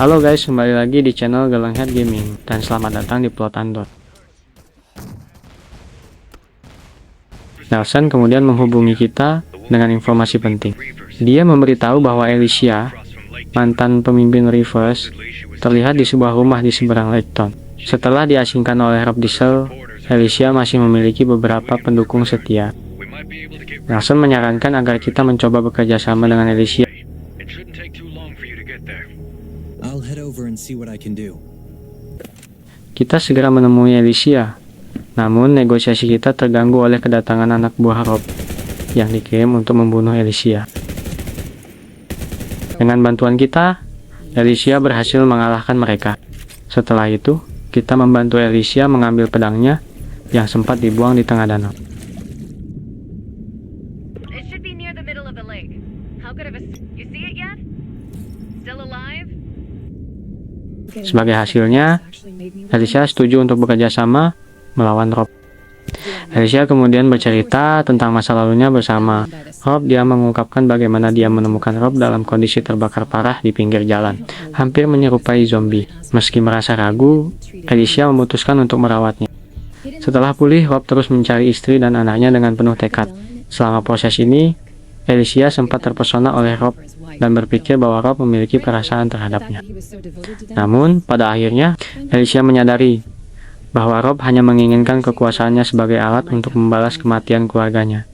Halo guys, kembali lagi di channel Galanghead Gaming dan selamat datang di Plot Undot. Nelson kemudian menghubungi kita dengan informasi penting. Dia memberitahu bahwa Alicia, mantan pemimpin Reavers, terlihat di sebuah rumah di seberang Layton. Setelah diasingkan oleh Rob Diesel, Alicia masih memiliki beberapa pendukung setia. Nelson menyarankan agar kita mencoba bekerja sama dengan Alicia. Kita segera menemui Alicia, namun negosiasi kita terganggu oleh kedatangan anak buah Rob yang dikirim untuk membunuh Alicia. Dengan bantuan kita, Alicia berhasil mengalahkan mereka. Setelah itu, kita membantu Alicia mengambil pedangnya yang sempat dibuang di tengah danau. Sebagai hasilnya, Alicia setuju untuk bekerja sama melawan Rob. Alicia kemudian bercerita tentang masa lalunya bersama Rob. Dia mengungkapkan bagaimana dia menemukan Rob dalam kondisi terbakar parah di pinggir jalan, hampir menyerupai zombie. Meski merasa ragu, Alicia memutuskan untuk merawatnya. Setelah pulih, Rob terus mencari istri dan anaknya dengan penuh tekad. Selama proses ini, Alicia sempat terpesona oleh Rob dan berpikir bahwa Rob memiliki perasaan terhadapnya. Namun, pada akhirnya, Alicia menyadari bahwa Rob hanya menginginkan kekuasaannya sebagai alat untuk membalas kematian keluarganya.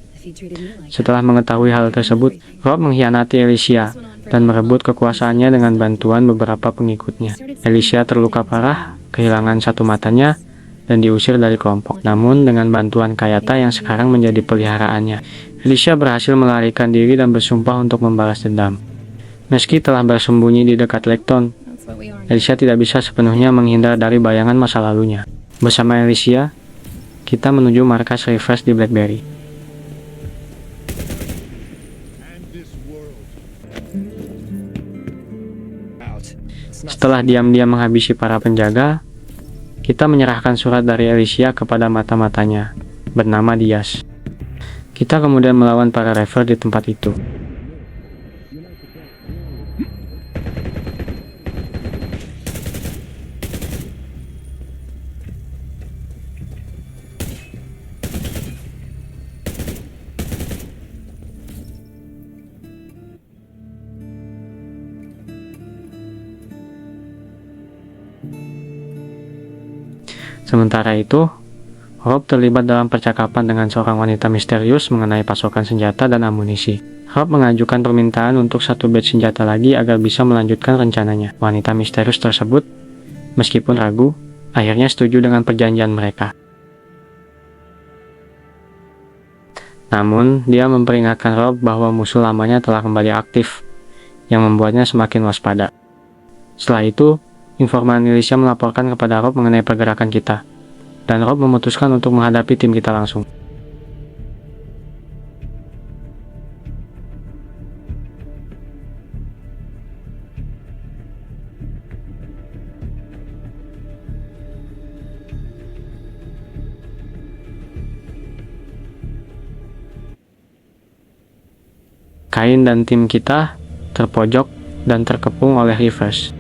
Setelah mengetahui hal tersebut, Rob mengkhianati Alicia dan merebut kekuasaannya dengan bantuan beberapa pengikutnya. Alicia terluka parah, kehilangan satu matanya, dan diusir dari kelompok. Namun, dengan bantuan Kayata yang sekarang menjadi peliharaannya, Alicia berhasil melarikan diri dan bersumpah untuk membalas dendam. Meski telah bersembunyi di dekat Layton, Alicia tidak bisa sepenuhnya menghindar dari bayangan masa lalunya. Bersama Alicia, kita menuju markas Reavers di Blackberry. Setelah diam-diam menghabisi para penjaga, kita menyerahkan surat dari Alicia kepada mata-matanya, bernama Diaz. Kita kemudian melawan para Reaver di tempat itu. Sementara itu, Rob terlibat dalam percakapan dengan seorang wanita misterius mengenai pasokan senjata dan amunisi. Rob mengajukan permintaan untuk satu batch senjata lagi agar bisa melanjutkan rencananya. Wanita misterius tersebut, meskipun ragu, akhirnya setuju dengan perjanjian mereka. Namun, dia memperingatkan Rob bahwa musuh lamanya telah kembali aktif, yang membuatnya semakin waspada. Setelah itu, informan Alicia melaporkan kepada Rob mengenai pergerakan kita, dan Rob memutuskan untuk menghadapi tim kita langsung. Kain dan tim kita terpojok dan terkepung oleh Reavers.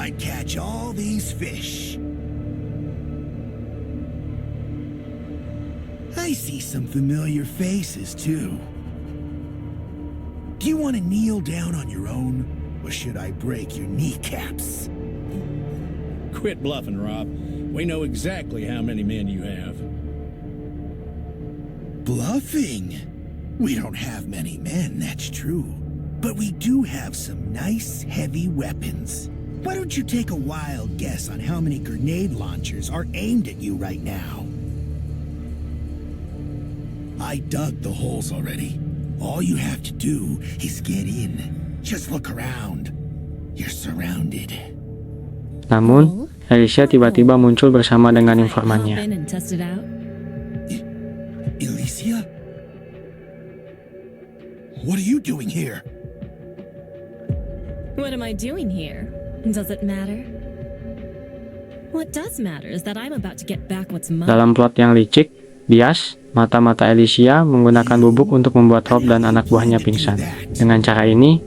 I'd catch all these fish. I see some familiar faces too. Do you want to kneel down on your own, or should I break your kneecaps? Quit bluffing, Rob. We know exactly how many men you have. Bluffing? We don't have many men, that's true. But we do have some nice, heavy weapons. Why don't you take a wild guess on how many grenade launchers are aimed at you right now? I dug the holes already. All you have to do is get in. Just look around. You're surrounded. Namun, Alicia tiba-tiba muncul bersama dengan informannya. Alicia? What are you doing here? What am I doing here? Does it matter? What does matter is that I'm about to get back what's mine. Dalam plot yang licik, Diaz, mata-mata Alicia menggunakan bubuk untuk membuat Rob dan anak buahnya pingsan. Dengan cara ini,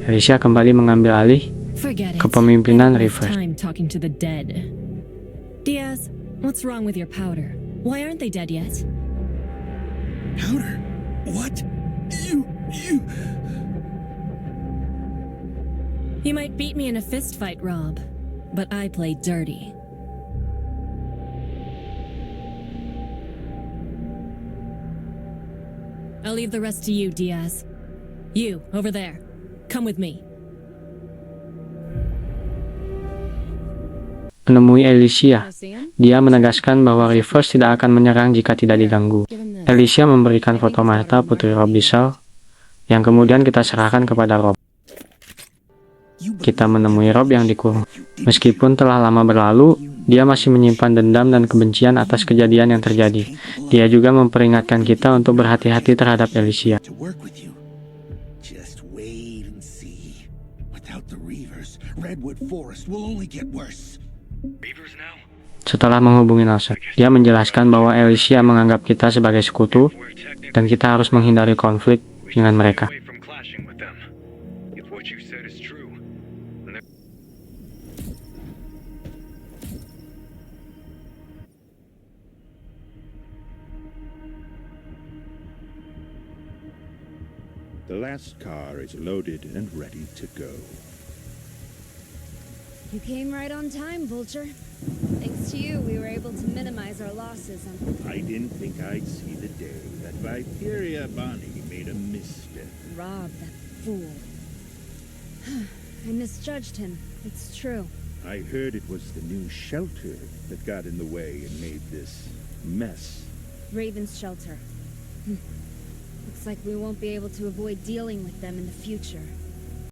Alicia kembali mengambil alih Forget it. kepemimpinan I don't waste Reverse. time talking to the dead. Diaz, what's wrong with your powder? Why aren't they dead yet? Powder? What? You... You might beat me in a fist fight, Rob, but I play dirty. I'll leave the rest to you, Diaz. You, over there. Come with me. Menemui Alicia, dia menegaskan bahwa Reverse tidak akan menyerang jika tidak diganggu. Alicia memberikan foto Martha, putri Rob Diesel, yang kemudian kita serahkan kepada Rob. Kita menemui Rob yang dikurung. Meskipun telah lama berlalu, dia masih menyimpan dendam dan kebencian atas kejadian yang terjadi. Dia juga memperingatkan kita untuk berhati-hati terhadap Alicia. To work with you. Just wait and see. Without the Reavers, Redwood Forest will only get worse. Setelah menghubungi Nelson, dia menjelaskan bahwa Alicia menganggap kita sebagai sekutu dan kita harus menghindari konflik dengan mereka. The last car is loaded and ready to go. You came right on time, Vulture. Thanks to you, we were able to minimize our losses. I didn't think I'd see the day that Viperia Bonnie made a misstep. Rob, that fool. I misjudged him. It's true. I heard it was the new shelter that got in the way and made this mess. Raven's shelter. Looks like we won't be able to avoid dealing with them in the future.